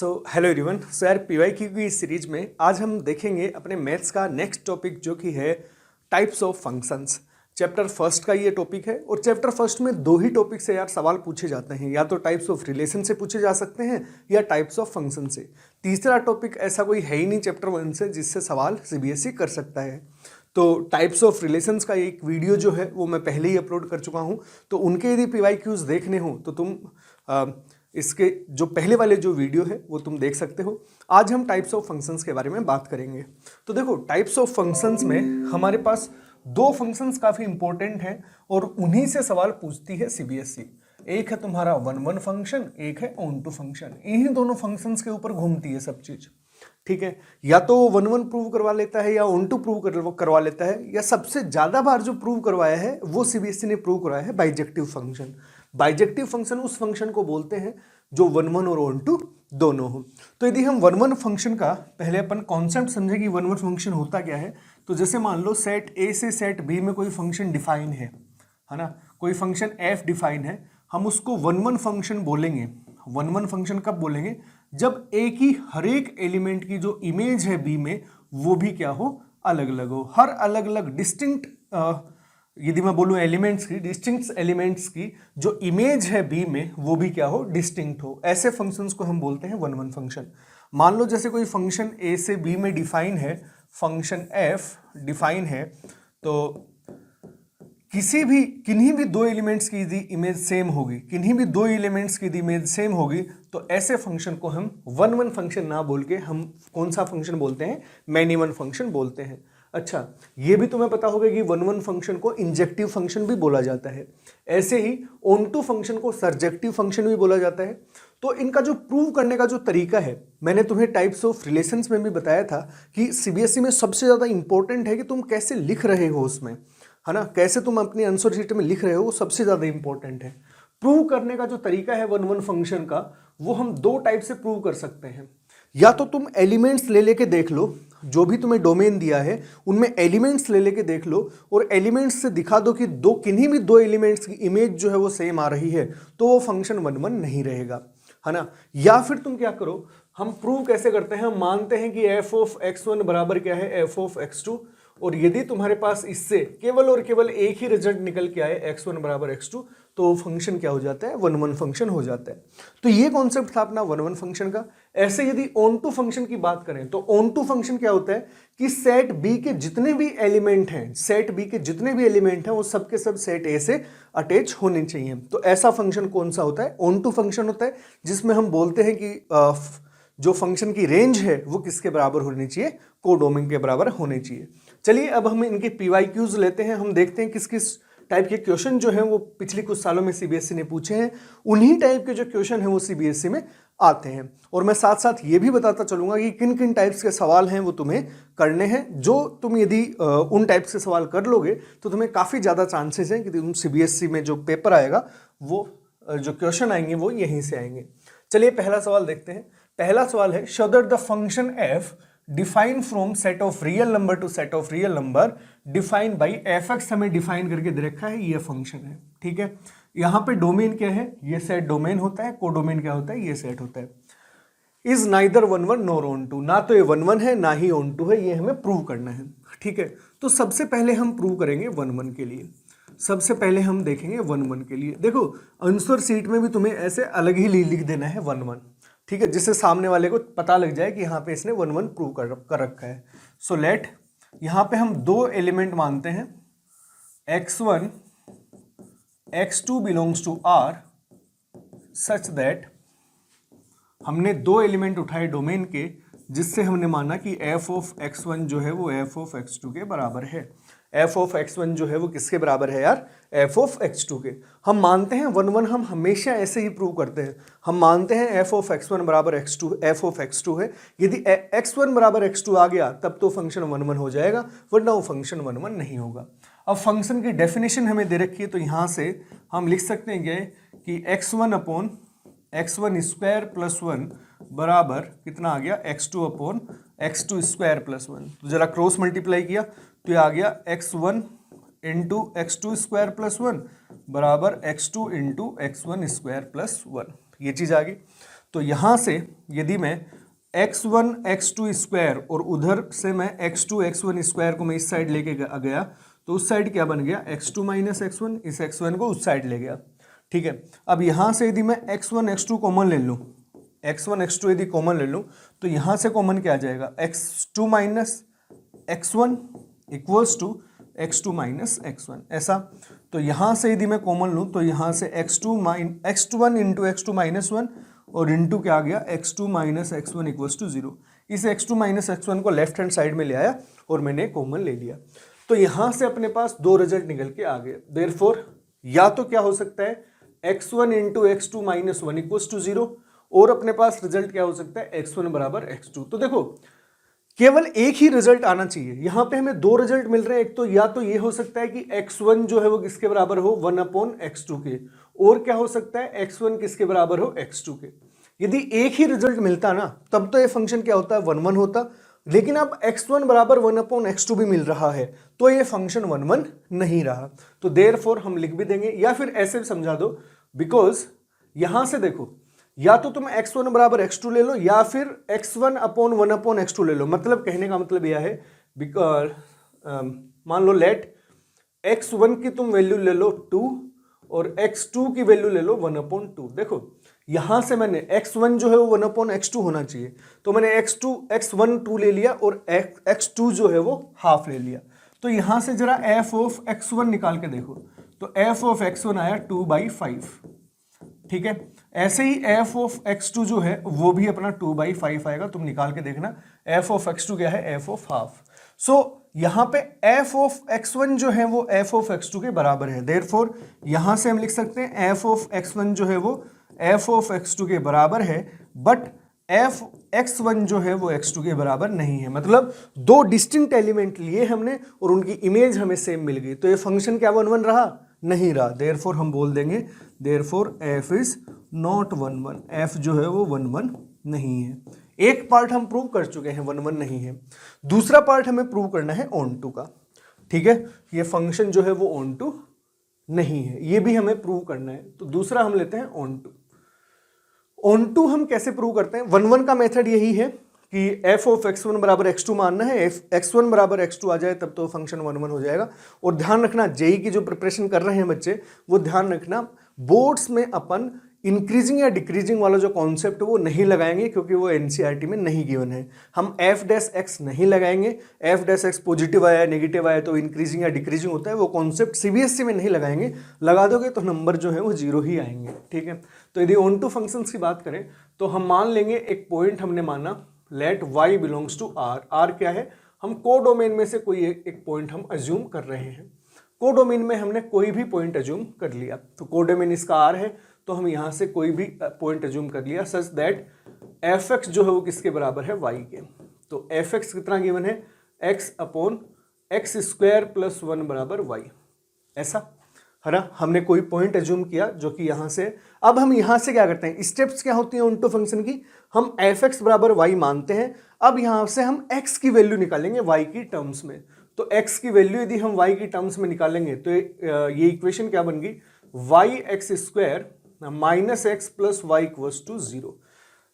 Hello everyone. यार PYQ की इस सीरीज में आज हम देखेंगे अपने मैथ्स का नेक्स्ट टॉपिक जो कि है types of functions. Chapter first का ये टॉपिक है और चैप्टर फर्स्ट में दो ही टॉपिक से यार सवाल पूछे जाते हैं, या तो टाइप्स ऑफ रिलेशन से पूछे जा सकते हैं या टाइप्स ऑफ फंक्शन से। तीसरा टॉपिक ऐसा कोई है ही नहीं चैप्टर वन से जिससे सवाल सीबीएसई कर सकता है। तो टाइप्स ऑफ रिलेशंस का एक वीडियो जो है वो मैं पहले ही अपलोड कर चुका हूँ, तो उनके यदि पीवाईक्यूज देखने हो तो तुम इसके जो पहले वाले जो वीडियो है वो तुम देख सकते हो। आज हम टाइप्स ऑफ फंक्शंस के बारे में बात करेंगे। तो देखो, टाइप्स ऑफ फंक्शंस में हमारे पास दो फंक्शंस काफ़ी इंपॉर्टेंट हैं और उन्हीं से सवाल पूछती है सीबीएसई। एक है तुम्हारा वन वन फंक्शन, एक है ऑन टू फंक्शन। इन्हीं दोनों फंक्शंस के ऊपर घूमती है सब चीज़, ठीक है। या तो वन वन प्रूव करवा लेता है या ऑन टू प्रूव करवा लेता है, या सबसे ज़्यादा बार जो प्रूव करवाया है वो सीबीएसई ने प्रूव करवाया है बाइजेक्टिव फंक्शन। बाइजेक्टिव फंक्शन उस फंक्शन को बोलते हैं जो वन वन और ऑन टू दोनों हो। तो यदि हम वन वन फंक्शन का पहले अपन कॉन्सेप्ट समझे कि वन वन फंक्शन होता क्या है, तो जैसे मान लो सेट ए से सेट बी में कोई फंक्शन डिफाइन है ना, कोई फंक्शन एफ डिफाइन है, हम उसको वन वन फंक्शन बोलेंगे। वन वन फंक्शन कब बोलेंगे? जब ए की हर एक एलिमेंट की जो इमेज है बी में वो भी क्या हो, अलग अलग हो। हर अलग अलग डिस्टिंक्ट यदि मैं बोलूँ एलिमेंट्स की, डिस्टिंक्ट एलिमेंट्स की जो इमेज है बी में वो भी क्या हो, डिस्टिंक्ट हो। ऐसे फंक्शंस को हम बोलते हैं वन वन फंक्शन। मान लो जैसे कोई फंक्शन ए से बी में डिफाइन है, फंक्शन एफ डिफाइन है, तो किन्हीं भी दो एलिमेंट्स की यदि इमेज सेम होगी, किन्हीं भी दो एलिमेंट्स की यदि इमेज सेम होगी, तो ऐसे फंक्शन को हम वन वन फंक्शन ना बोल के हम कौन सा फंक्शन बोलते हैं, मैनी वन फंक्शन बोलते हैं। अच्छा, ये भी तुम्हें पता होगा कि वन वन फंक्शन को इंजेक्टिव फंक्शन भी बोला जाता है। ऐसे ही ऑन टू फंक्शन को सर्जेक्टिव फंक्शन भी बोला जाता है। तो इनका जो प्रूव करने का जो तरीका है, मैंने तुम्हें टाइप्स ऑफ रिलेशंस में भी बताया था कि सीबीएसई में सबसे ज़्यादा इंपॉर्टेंट है कि तुम कैसे लिख रहे हो उसमें, है ना, कैसे तुम अपनी आंसर शीट में लिख रहे हो, वो सबसे ज़्यादा इंपॉर्टेंट है। प्रूव करने का जो तरीका है वन वन फंक्शन का, वो हम दो टाइप से प्रूव कर सकते हैं। या तो तुम एलिमेंट्स ले लेके देख लो, जो भी तुम्हें डोमेन दिया है उनमें एलिमेंट्स ले लेके देख लो और एलिमेंट्स से दिखा दो कि किन्हीं भी दो एलिमेंट्स की इमेज जो है वो सेम आ रही है, तो वो फंक्शन वन वन नहीं रहेगा, है ना। या फिर तुम क्या करो, हम प्रूव कैसे करते हैं, हम मानते हैं कि एफ ऑफ एक्स वन बराबर क्या है, एफ ऑफ एक्स टू, और यदि तुम्हारे पास इससे केवल और केवल एक ही रिजल्ट निकल के आए, एक्स वन बराबर एक्स टू, तो वो फंक्शन क्या हो जाता है, वन वन फंक्शन हो जाता है। तो ये कॉन्सेप्ट था अपना वन वन फंक्शन का। ऐसे यदि ऑन टू फंक्शन की बात करें तो ऑन टू फंक्शन क्या होता है कि सेट बी के जितने भी एलिमेंट हैं, सेट बी के जितने भी एलिमेंट हैं वो सब के सब सेट ए से अटैच होने चाहिए। तो ऐसा फंक्शन कौन सा होता है, ऑन टू फंक्शन होता है, जिसमें हम बोलते हैं कि जो फंक्शन की रेंज है वो किसके बराबर होनी चाहिए, कोडोमेन के बराबर होने चाहिए। चलिए अब हम इनके पीवाईक्यूज लेते हैं, हम देखते हैं किस किस टाइप के क्वेश्चन जो हैं वो पिछले कुछ सालों में सीबीएसई ने पूछे हैं। उन्हीं टाइप के जो क्वेश्चन हैं वो सीबीएसई में आते हैं। और मैं साथ साथ ये भी बताता चलूंगा कि किन किन टाइप्स के सवाल हैं वो तुम्हें करने हैं। जो तुम यदि उन टाइप्स के सवाल कर लोगे तो तुम्हें काफ़ी ज़्यादा चांसेस हैं कि तुम सीबीएसई में जो पेपर आएगा वो जो क्वेश्चन आएंगे वो यहीं से आएंगे। चलिए पहला सवाल देखते हैं। पहला सवाल है, show that the function F define from set of real number two set of real number define by F x हमें डिफाइन करके दे रखा है, ये फंक्शन है, ठीक है। यहाँ पे डोमेन क्या है, ये सेट डोमेन होता है, कोडोमेन क्या होता है, ये सेट होता है। Is neither one one nor onto, ना तो ये वन वन है ना ही ऑन टू है, ये हमें प्रूव करना है, ठीक है। तो सबसे पहले हम प्रूव करेंगे वन वन के लिए। सबसे पहले हम देखेंगे वन वन के लिए। देखो, आंसर सीट में भी तुम्हें ऐसे अलग ही लिख देना है वन वन, ठीक है, जिससे सामने वाले को पता लग जाए कि यहाँ पे इसने वन वन प्रूव कर रखा है। सो लेट, यहाँ पे हम दो एलिमेंट मानते हैं, x1 x2 belongs to R such that, हमने दो एलिमेंट उठाए डोमेन के जिससे हमने माना कि f ऑफ x1 जो है वो f ऑफ x2 के बराबर है। f ऑफ x1 जो है वो किसके बराबर है यार, f ऑफ x2 के। हम मानते हैं वन वन, हम हमेशा ऐसे ही प्रूव करते हैं। हम मानते हैं f ऑफ x1 बराबर x2, f ऑफ x2 है। यदि x1 बराबर x2 आ गया तब तो फंक्शन वन वन हो जाएगा, वरना वो फंक्शन वन वन नहीं होगा। अब फंक्शन की डेफिनेशन हमें दे रखी है, तो यहाँ से हम लिख सकते हैं कि x1 upon x1 square plus 1 बराबर कितना आ गया, x2 upon x2 square plus 1। तो जरा क्रॉस मल्टीप्लाई किया तो ये आ गया x1 into x2 square plus 1 बराबर x2 into x1 square plus 1, ये चीज़ आ गई। तो यहाँ से यदि मैं x1 x2 स्क्वायर और उधर से मैं x2 x1 स्क्वायर को मैं इस साइड लेके गया तो उस साइड क्या बन गया x2 माइनस x1, इस x1 को उस साइड ले गया। ठीक है, अब यहाँ से यदि मैं x1 x2 कॉमन ले लूँ, x1 x2 यदि कॉमन ले लूँ तो यहाँ से कॉमन क्या आ जाएगा, x2 minus x1 equals to x2 minus x1, ऐसा। तो यहाँ से यदि मैं कॉमन लूँ तो यहाँ से x1 इंटू x2 माइनस 1 और इंटू क्या आ गया x2 minus x1 equals to 0। इस x2 माइनस x1 को लेफ्ट हैंड साइड में ले आया और मैंने कॉमन ले लिया। तो यहाँ से अपने पास दो रिजल्ट निकल के आ गए। देयरफॉर या तो क्या हो सकता है x1 into x2 minus 1 equals to 0, और अपने पास रिजल्ट क्या हो सकता है x1 बराबर x2। तो देखो केवल एक ही रिजल्ट आना चाहिए, यहां पे हमें दो रिजल्ट मिल रहे हैं। एक तो या तो ये हो सकता है कि x1 जो है वो किसके बराबर हो 1/x2 के, और क्या हो सकता है x1 किसके बराबर हो x2 के। यदि एक ही रिजल्ट मिलता ना तब तो ये फंक्शन क्या होता है 1 1 होता, लेकिन अब x1 बराबर 1/x2 भी मिल रहा है तो ये फंक्शन 1 1 नहीं रहा। तो देयरफॉर हम लिख भी देंगे, या फिर ऐसे भी समझा दो, बिकॉज यहां से देखो या तो तुम x1 बराबर x2 ले लो या फिर x1 अपॉन 1/x2 ले लो। मतलब कहने का मतलब यह है बिकॉज मान लो लेट x1 की तुम वैल्यू ले लो 2 और x2 की वैल्यू ले लो 1/2। देखो यहां से मैंने x1 जो है वो 1/x2 होना चाहिए, तो मैंने x1 2 ले लिया और x2 जो है वो हाफ ले लिया। तो यहां से जरा f ऑफ x1 निकाल के देखो, तो f ऑफ x1 आया 2/5। ठीक है, ऐसे ही f ऑफ x2 जो है वो भी अपना 2/5 आएगा, तुम निकाल के देखना। f ऑफ x2 क्या है, f ऑफ हाफ। सो यहां पे f ऑफ x1 जो है वो f ऑफ x2 के बराबर है। देयरफॉर यहां से हम लिख सकते हैं f ऑफ x1 जो है वो f ऑफ x2 के बराबर है, बट f x1 जो है वो x2 के बराबर नहीं है। मतलब दो डिस्टिंक्ट एलिमेंट लिए हमने और उनकी इमेज हमें सेम मिल गई, तो ये फंक्शन क्या 1 1 रहा, नहीं रहा। देयरफॉर हम बोल देंगे therefore f is not 1 1, f जो है वो 1 1 नहीं है। एक पार्ट हम प्रूव कर चुके हैं 1 1 नहीं है, दूसरा पार्ट हमें प्रूव करना है ऑन टू का। ठीक है, ये फंक्शन जो है वो ऑन टू नहीं है, ये भी हमें प्रूव करना है। तो दूसरा हम लेते हैं ऑन टू। ऑन टू हम कैसे प्रूव करते हैं, 1 1 का मेथड यही है कि f ऑफ x1 बराबर x2 मानना है, x1 बराबर x2 आ जाए तब तो फंक्शन 1 1 हो जाएगा। और ध्यान रखना जेई की जो प्रिपरेशन कर रहे हैं बच्चे, वो ध्यान रखना बोर्ड्स में अपन इंक्रीजिंग या डिक्रीजिंग वाला जो कॉन्सेप्ट वो नहीं लगाएंगे, क्योंकि वो एनसीईआरटी में नहीं गिवन है। हम f' नहीं लगाएंगे, f' पॉजिटिव आया नेगेटिव आया तो इंक्रीजिंग या डिक्रीजिंग होता है, वो कॉन्सेप्ट सीबीएसई में नहीं लगाएंगे। लगा दोगे तो नंबर जो है वो 0 ही आएंगे। ठीक है, तो यदि ऑन टू फंक्शंस की बात करें तो हम मान लेंगे एक पॉइंट हमने माना let y belongs to r। r क्या है, हम कोडोमेन में से कोई एक पॉइंट हम अज्यूम कर रहे हैं। कोडोमेन में हमने कोई भी पॉइंट अज्यूम कर लिया, तो कोडोमेन इसका r है, तो हम यहां से कोई भी पॉइंट अज्यूम कर लिया सच दैट fx जो है वो किसके बराबर है, y के। तो fx कितना गिवन है, x upon x square plus 1 बराबर y, ऐसा है ना। हमने कोई पॉइंट अज्यूम किया जो कि यहां से, अब हम यहां से क्या करते हैं, स्टेप्स क्या होती हैं ऑन टू फंक्शन की, हम fx बराबर y मानते हैं। अब यहां से हम x की वैल्यू निकालेंगे y की टर्म्स में। तो x की वैल्यू यदि हम y की टर्म्स में निकालेंगे तो ये इक्वेशन क्या बन गई, y X square minus X plus Y equals to 0।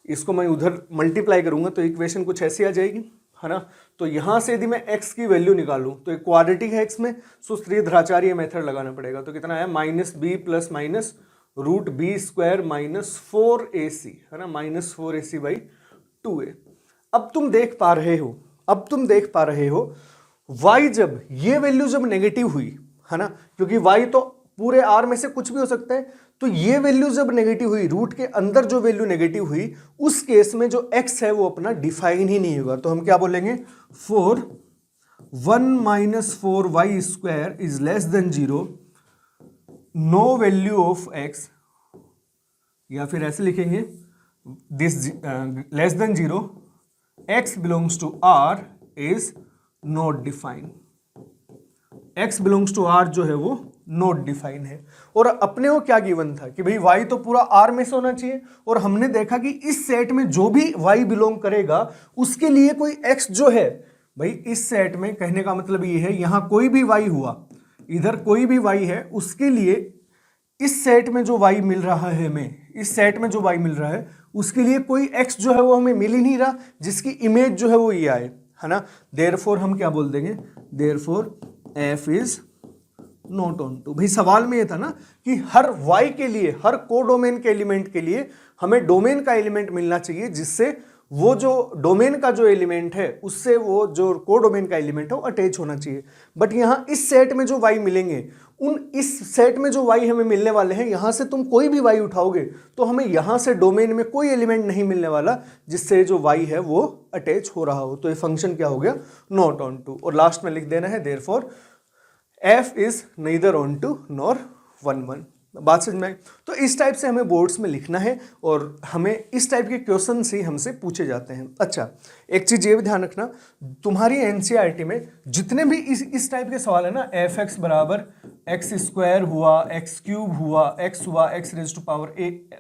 इसको मैं उधर मल्टीप्लाई करूंगा तो इक्वेशन कुछ ऐसी आ जाएगी, है ना। तो यहां से यदि मैं x की वैल्यू निकालूं तो एक क्वाड्रेटिक है x में, सो त्रिघाचार्य मेथड लगाना पड़ेगा। तो कितना है, minus B plus minus root B square minus 4ac, है ना, माइनस 4ac बाई 2a। अब तुम देख पा रहे हो y जब ये वैल्यू जब नेगेटिव हुई, है ना, क्योंकि y तो पूरे r में से कुछ भी हो सकता है, तो ये वैल्यू जब नेगेटिव हुई, रूट के अंदर जो वैल्यू नेगेटिव हुई, उस केस में जो x है वो अपना डिफाइन ही नहीं होगा। तो हम क्या बोलेंगे, for 1 minus 4y square is less than 0, no value of x, या फिर ऐसे लिखेंगे this less than 0 x belongs to r is not define. x belongs to r जो है वो नॉट डिफाइन है। और अपने को क्या गिवन था कि भाई y तो पूरा r में से होना चाहिए, और हमने देखा कि इस सेट में जो भी y बिलोंग करेगा उसके लिए कोई x जो है, भाई इस सेट में कहने का मतलब ये है यहां कोई भी y हुआ, इधर कोई भी y है, उसके लिए इस सेट में जो y मिल रहा है हमें, इस सेट में जो y मिल रहा है उसके लिए कोई x जो है वो हमें मिल ही नहीं रहा जिसकी इमेज जो है वो ये आए, है ना। देयरफॉर हम क्या बोल देंगे, therefore f is not onto. भाई सवाल में ये था ना कि हर y के लिए, हर कोडोमेन के एलिमेंट के लिए हमें डोमेन का एलिमेंट मिलना चाहिए जिससे वो जो डोमेन का जो एलिमेंट है उससे वो जो कोडोमेन का एलिमेंट है वो अटैच होना चाहिए। बट यहाँ इस सेट में जो y मिलेंगे, इस सेट में जो y हमें मिलने वाले हैं, यहां से तुम कोई भी y उठाओगे तो हमें यहां से डोमेन में कोई एलिमेंट नहीं मिलने वाला जिससे जो y है वो अटैच हो रहा हो। तो ये फंक्शन क्या हो गया, नॉट ऑन टू। और लास्ट में लिख देना है therefore f is neither on to nor 1 1। बात समझ में आई। तो इस टाइप से हमें बोर्ड्स में लिखना है और हमें इस टाइप के क्वेश्चन ही हमसे पूछे जाते हैं। अच्छा, एक चीज ये भी ध्यान रखना, तुम्हारी एनसीईआरटी में जितने भी इस टाइप के सवाल है ना, एफ एक्स बराबर एक्स स्क्वायर हुआ, एक्स क्यूब हुआ, एक्स हुआ, एक्स रेज टू पावर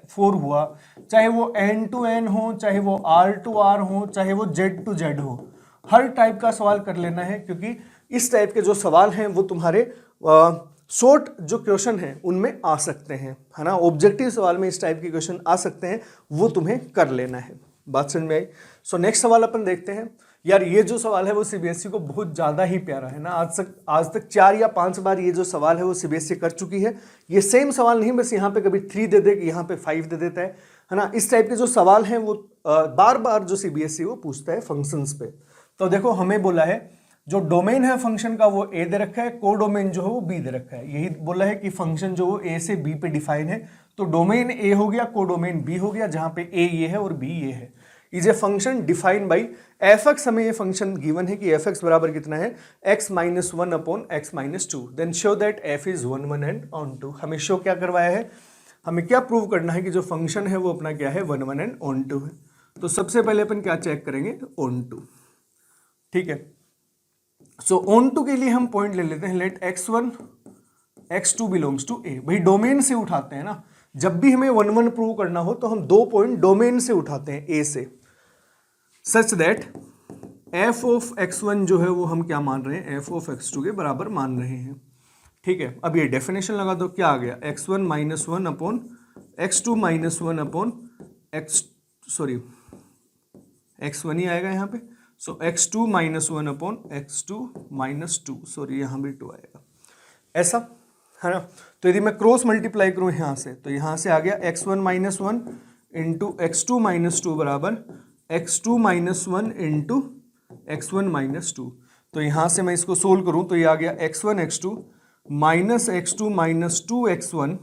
4 हुआ, चाहे वो n to n हो, चाहे वो r to r हो, चाहे वो z to z हो, हर टाइप का सवाल कर लेना है, क्योंकि इस टाइप के जो सवाल हैं वो तुम्हारे शॉर्ट जो क्वेश्चन हैं उनमें आ सकते हैं, है ना। ऑब्जेक्टिव सवाल में इस टाइप के क्वेश्चन आ सकते हैं, वो तुम्हें कर लेना है। बात समझ में आई। सो नेक्स्ट सवाल अपन देखते हैं। यार ये जो सवाल है वो सीबीएसई को बहुत ज़्यादा ही प्यारा है ना। आज तक 4 या 5 बार ये जो सवाल है वो सीबीएसई कर चुकी है। ये सेम सवाल नहीं, बस यहाँ पे कभी 3 दे दे, यहाँ पे 5 दे देता है ना। इस टाइप के जो सवाल हैं वो बार बार जो सीबीएसई वो पूछता है फंक्शंस पे। तो देखो हमें बोला है जो डोमेन है फंक्शन का वो ए दे रखा है, कोडोमेन जो है वो बी दे रखा है। यही बोला है कि फंक्शन जो वो ए से बी पे डिफाइन है, तो डोमेन ए हो गया, कोडोमेन बी हो गया, जहां पे ए ये है और बी ये है। Is a function defined by F x. हमें ये फंक्शन गिवन है कि एफ एक्स बराबर कितना है, X minus 1 upon X minus 2। Then show that F is 1 1 and 2। हमें शो क्या करवाया है, हमें क्या प्रूव करना है कि जो फंक्शन है वो अपना क्या है, 1 1 एंड ऑन 2 है। तो सबसे पहले अपन क्या चेक करेंगे, ऑन 2। ठीक है, सो ऑन टू के लिए हम पॉइंट ले लेते हैं, late x1 x2 belongs to ए। भाई डोमेन से उठाते हैं ना, जब भी हमें 1 1 प्रूव करना हो तो हम 2 पॉइंट डोमेन से उठाते हैं, ए से, such that f of x1 जो है वो हम क्या मान रहे हैं, f ऑफ x2 के बराबर मान रहे हैं। ठीक है, अब ये डेफिनेशन लगा दो, क्या आ गया, x1 minus 1 upon x2 minus 1 upon x1 ही आएगा यहाँ पे। सो x2 minus 1 upon x2 minus 2, sorry यहाँ भी 2 आएगा, ऐसा है ना। तो यदि मैं क्रॉस मल्टीप्लाई करूँ यहाँ से, तो यहाँ से आ गया x1 minus 1 into x2 minus 2 बराबर x2 minus 1 into x1 minus 2। तो यहाँ से मैं इसको सोल्व करूँ तो ये आ गया x1 x2 minus x2 minus 2 x1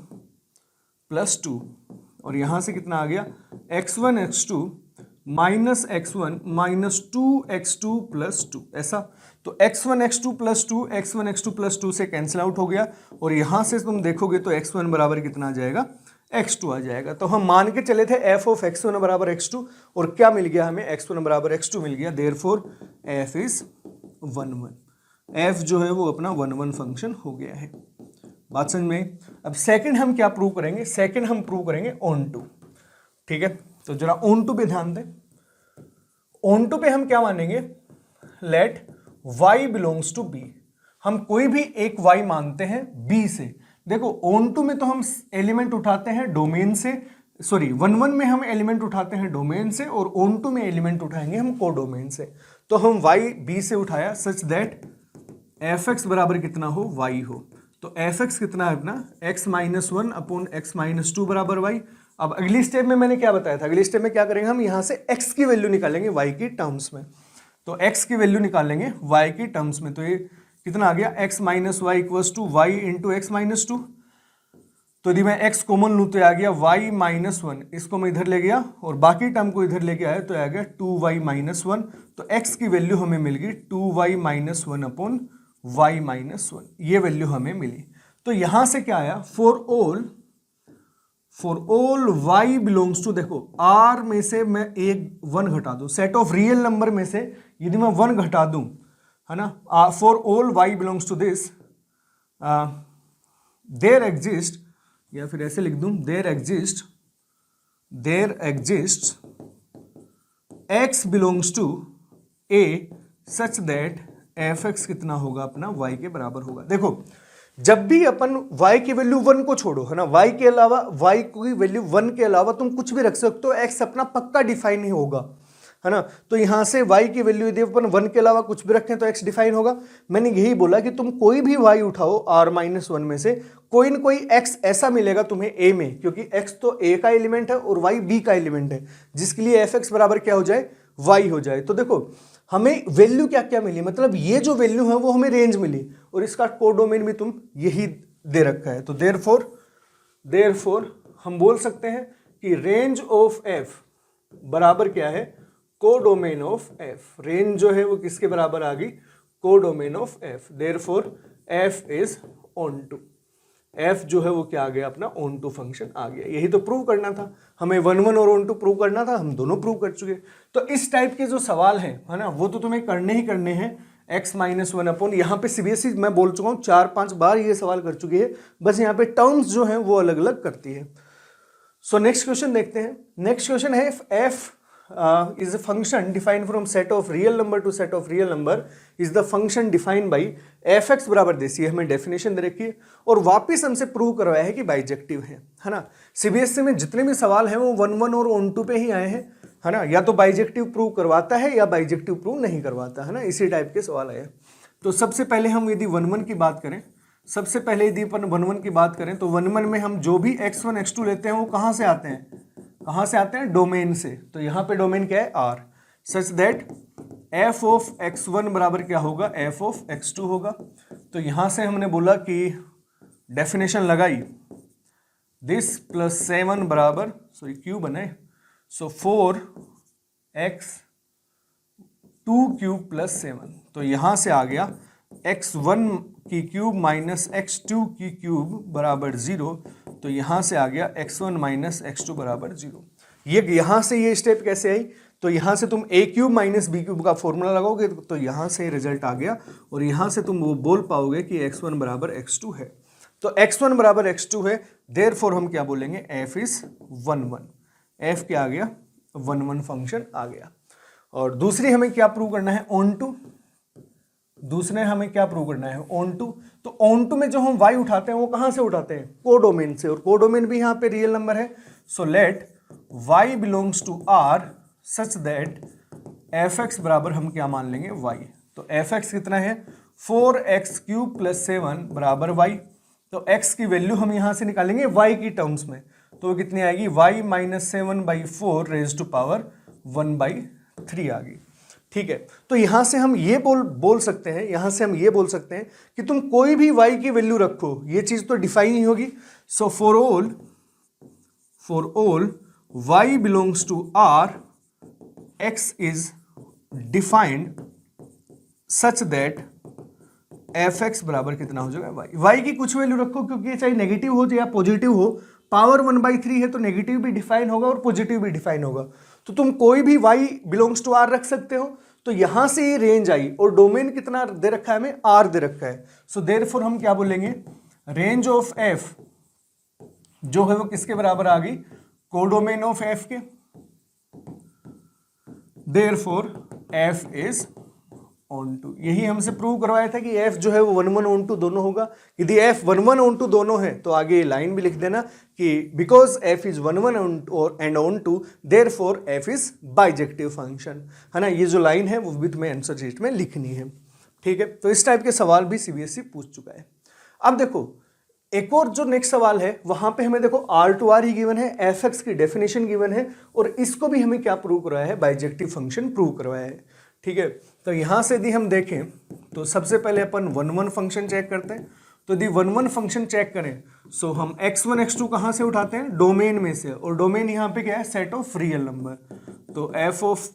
plus 2, और यहाँ से कितना आ गया, x1 x2 minus x1 minus 2 x2 plus 2, ऐसा। तो x1 x2 plus 2 x1 x2 plus 2 से कैंसिल आउट हो गया, और यहां से तुम देखोगे तो x1 बराबर कितना आ जाएगा, x2 आ जाएगा। तो हम मान के चले थे f ऑफ x1 बराबर x2, और क्या मिल गया हमें, x1 बराबर x2 मिल गया। Therefore f is 1 1। f जो है वो अपना 1 1 फंक्शन हो गया है। बात समझ में। अब सेकंड हम क्या प्रूव करेंगे, सेकंड हम प्रूव करेंगे ऑन टू। ठीक है, तो जरा ऑन टू पे ध्यान दें। ऑन टू पे हम क्या मानेंगे, let y belongs to b। हम कोई भी एक y मानते हैं b से। देखो ऑन टू में तो हम एलिमेंट उठाते हैं डोमेन से, सॉरी 1 1 में हम एलिमेंट उठाते हैं डोमेन से, और ऑन टू में एलिमेंट उठाएंगे हम कोडोमेन से। तो हम y b से उठाया सच दैट एफ एक्स बराबर कितना हो, y हो। तो एफ एक्स कितना है अपना, x minus 1 upon x minus 2 बराबर y। अब अगली स्टेप में मैंने क्या बताया था, अगली स्टेप में क्या करेंगे, हम यहां से x की वैल्यू निकालेंगे y की टर्म्स में। तो x की वैल्यू निकालेंगे y की टर्म्स में, तो ये कितना आ गया, x minus Y equals to Y into X minus 2। तो यदि मैं x कॉमन लूँ तो आ गया y माइनस 1, इसको मैं इधर ले गया और बाकी टर्म को इधर लेके आया तो आ गया 2y माइनस 1। तो x की वैल्यू हमें मिल गई 2y minus 1 upon y minus 1, ये वैल्यू हमें मिली। तो यहां से क्या आया, for all y belongs to, देखो r में से मैं एक 1 घटा दूं, सेट ऑफ रियल नंबर में से यदि मैं 1 घटा दूं, है ना, for all y belongs to this, there exist, या फिर ऐसे लिख दूं, there exist x belongs to a such that F X कितना होगा अपना y के बराबर होगा। देखो जब भी अपन y की वैल्यू 1 को छोड़ो, है ना, y के अलावा, y की वैल्यू 1 के अलावा तुम कुछ भी रख सकते हो, x अपना पक्का डिफाइन ही होगा, है ना। तो यहां से y की वैल्यू यदि अपन 1 के अलावा कुछ भी रखें तो x डिफाइन होगा। मैंने यही बोला कि तुम कोई भी y उठाओ r-1 में से, कोई न कोई x ऐसा मिलेगा तुम्हें a में, क्योंकि x तो a का एलिमेंट है और y b का एलिमेंट है, जिसके लिए fx बराबर क्या हो जाए, y हो जाए। तो देखो हमें वैल्यू क्या क्या मिली, मतलब ये जो वैल्यू है वो हमें रेंज मिली, और इसका कोडोमेन भी तुम यही दे रखा है। तो देयरफॉर हम बोल सकते हैं कि रेंज ऑफ f बराबर क्या है, कोडोमेन ऑफ f। रेंज जो है वो किसके बराबर आ गई, codomain of f। Therefore f is onto, f जो है वो क्या आ गया, अपना ऑन टू फंक्शन आ गया। यही तो प्रूव करना था हमें, 1 और ऑन टू प्रूव करना था, हम दोनों प्रूव कर चुके। तो इस टाइप के जो सवाल हैं, है ना, वो तो तुम्हें करने ही करने हैं। x-1 अपॉन, यहाँ पे सीबीएसई मैं बोल चुका हूँ 4-5 बार ये सवाल कर चुकी है, बस यहाँ पे टर्म्स जो हैं वो अलग अलग करती है। सो नेक्स्ट क्वेश्चन देखते हैं। नेक्स्ट क्वेश्चन है, f is a function defined from set of real number to set of real number is the function defined by fx बराबर देसी है, हमें डेफिनेशन दे रखी है, और वापिस हमसे प्रूव करवाया है कि बाइजेक्टिव है ना। सीबीएसई में जितने भी सवाल हैं वो 1 और ऑन टू पे ही आए हैं, है ना, या तो बाइजेक्टिव प्रूव करवाता है या बाइजेक्टिव प्रूव नहीं करवाता, है ना, इसी टाइप के सवाल आए। तो सबसे पहले हम यदि 1 की बात करें, सबसे पहले यदि अपन 1 की बात करें तो 1 में हम जो भी x1 x2 लेते हैं वो कहाँ से आते हैं, कहाँ से आते हैं, डोमेन से। तो यहाँ पे डोमेन क्या है, r, such that f of x1 बराबर क्या होगा, f ऑफ x2 होगा। तो यहाँ से हमने बोला कि डेफिनेशन लगाई, दिस प्लस 7 बराबर, सॉरी क्यूब बनाए, सो 4x2 क्यूब प्लस 7। तो यहाँ से आ गया x1 की क्यूब माइनस x2 की क्यूब बराबर 0। तो यहाँ से आ गया x1 माइनस x2 बराबर 0। ये यहाँ से ये स्टेप कैसे आई, तो यहाँ से तुम a cube minus b cube का फॉर्मूला लगाओगे तो यहाँ से रिजल्ट आ गया, और यहाँ से तुम वो बोल पाओगे कि x1 बराबर x2 है। तो x1 बराबर x2 है, देयरफॉर हम क्या बोलेंगे, f इज 1 1। f क्या आ गया, 1 1 फंक्शन आ गया। और दूसरी हमें क्या प्रूव करना है, ऑन टू। दूसरे हमें क्या प्रूव करना है, ऑन टू। तो ऑन टू में जो हम y उठाते हैं वो कहाँ से उठाते हैं, कोडोमेन से, और कोडोमेन भी यहाँ पे रियल नंबर है। So let y belongs to r such that fx बराबर हम क्या मान लेंगे, y। तो fx कितना है, 4x क्यूब प्लस 7 बराबर y। तो x की वैल्यू हम यहाँ से निकालेंगे y की टर्म्स में, तो वो कितनी आएगी, y minus 7/4 raise to power 1/3 आ गई। ठीक है, तो यहां से हम ये बोल सकते हैं, यहां से हम ये बोल सकते हैं कि तुम कोई भी y की वैल्यू रखो, ये चीज तो डिफाइन ही होगी। So for all y belongs to r, x is defined such that fx बराबर कितना हो जाएगा, y की कुछ वैल्यू रखो, क्योंकि ये चाहे नेगेटिव हो या पॉजिटिव हो, पावर 1/3 है तो नेगेटिव भी डिफाइन होगा और पॉजिटिव भी डिफाइन होगा। तो तुम कोई भी y बिलोंग्स टू r रख सकते हो। तो यहां से ये रेंज आई, और डोमेन कितना दे रखा है हमें, r दे रखा है। सो देयरफॉर हम क्या बोलेंगे, रेंज ऑफ f जो है वो किसके बराबर आ गई, कोडोमेन ऑफ f के। Therefore f is onto. यही हमसे प्रूव करवाया था कि f जो है वो 1 1 ऑन टू दोनों होगा। यदि f 1 1 ऑन टू दोनों है तो आगे लाइन भी लिख देना कि because f is 1 1 and onto therefore f is bijective function, है ना। ये जो लाइन है वो भी तुम्हें आंसर शीट में लिखनी है, ठीक है। तो इस टाइप के सवाल भी सीबीएसई पूछ चुका है। अब देखो एक और जो नेक्स्ट सवाल है, वहां पे हमें देखो R2R ही गिवन है, fx की डेफिनेशन गिवन है, और इसको भी हमें क्या प्रूव करवाया है, बाइजेक्टिव फंक्शन प्रूव करवाया है, ठीक है। तो यहां से यदि हम देखें तो सबसे पहले अपन 1 1 फंक्शन चेक करते हैं। तो यदि 1 1 फंक्शन चेक करें, सो हम x1 x2 कहां से उठाते हैं, डोमेन में से, और डोमेन यहां पे क्या है, सेट ऑफ रियल नंबर। तो f of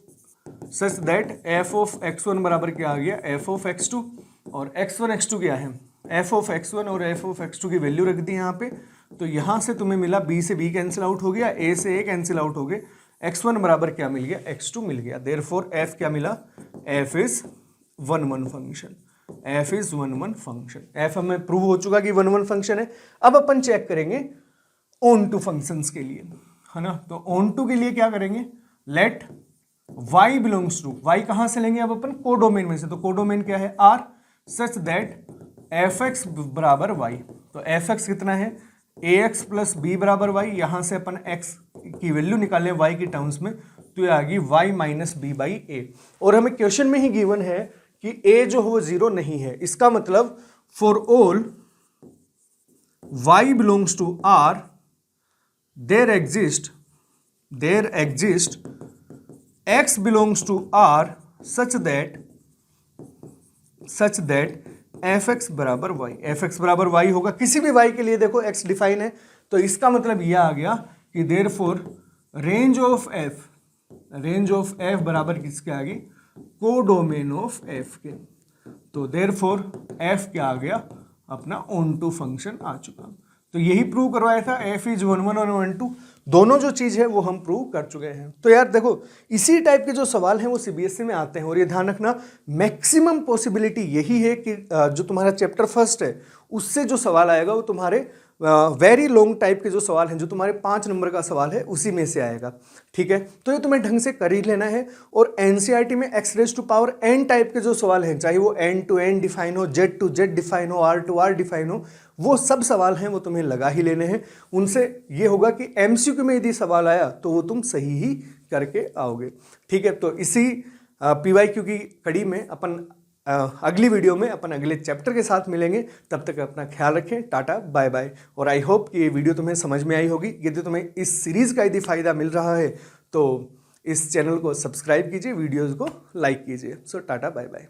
such that f of x1 बराबर क्या आ गया, f ऑफ x2, और x1 x2 क्या है, f ऑफ x1 और f ऑफ x2 की वैल्यू रख दी यहाँ पे। तो यहाँ से तुम्हें मिला b से b कैंसिल आउट हो गया, a से a कैंसिल आउट हो गए, x1 बराबर क्या मिल गया, x2 मिल गया। देयरफॉर f क्या मिला, f is 1 1 function, f is 1 1 function. f हमें प्रूव हो चुका कि 1 1 फंक्शन है। अब अपन चेक करेंगे ऑन टू फंक्शंस के लिए, है ना। तो ऑन टू के लिए क्या करेंगे, let y belongs to, y कहां से लेंगे अब अपन, कोडोमेन में से। तो कोडोमेन क्या है, r, such that F x बराबर वाई, तो एफ एक्स कितना है ए एक्स प्लस बी बराबर वाई, यहां से अपन एक्स की वैल्यू निकालें वाई की टर्म्स में, तो ये आ गई वाई माइनस बी बाई ए। और हमें क्वेश्चन में ही गिवन है कि ए जो हो वो जीरो नहीं है, इसका मतलब for all y belongs to R there exist x belongs to R such that fx बराबर y, fx बराबर y होगा किसी भी y के लिए। देखो x डिफाइन है, तो इसका मतलब यह आ गया कि देयरफॉर रेंज ऑफ f बराबर किसके आ गई, कोडोमेन ऑफ f के। तो देयरफॉर f क्या आ गया, अपना ऑन टू फंक्शन आ चुका। तो यही प्रूव करवाया था, f इज 1 1 और 1 2, दोनों जो चीज है वो हम प्रूव कर चुके हैं। तो यार देखो इसी टाइप के जो सवाल हैं वो सीबीएसई में आते हैं, और ये ध्यान रखना मैक्सिमम पॉसिबिलिटी यही है कि जो तुम्हारा चैप्टर फर्स्ट है उससे जो सवाल आएगा वो तुम्हारे वेरी लॉन्ग टाइप के जो सवाल हैं, जो तुम्हारे 5 नंबर का सवाल है उसी में से आएगा। ठीक है, तो ये तुम्हें ढंग से कर ही लेना है। और एनसीईआरटी में X raise to power N type के जो सवाल हैं, चाहे वो एन टू एन डिफाइन हो, जेड टू जेड डिफाइन हो, आर टू आर डिफाइन हो, वो सब सवाल हैं वो तुम्हें लगा ही लेने हैं। उनसे ये होगा कि एमसीक्यू में यदि सवाल आया तो वो तुम सही ही करके आओगे। ठीक है, तो इसी पीवाईक्यू की कड़ी में अपन अगली वीडियो में अपन अगले चैप्टर के साथ मिलेंगे। तब तक अपना ख्याल रखें, टाटा बाय बाय। और आई होप कि ये वीडियो तुम्हें समझ में आई होगी। यदि तुम्हें इस सीरीज़ का यदि फ़ायदा मिल रहा है तो इस चैनल को सब्सक्राइब कीजिए, वीडियोज़ को लाइक कीजिए। सो टाटा बाय बाय।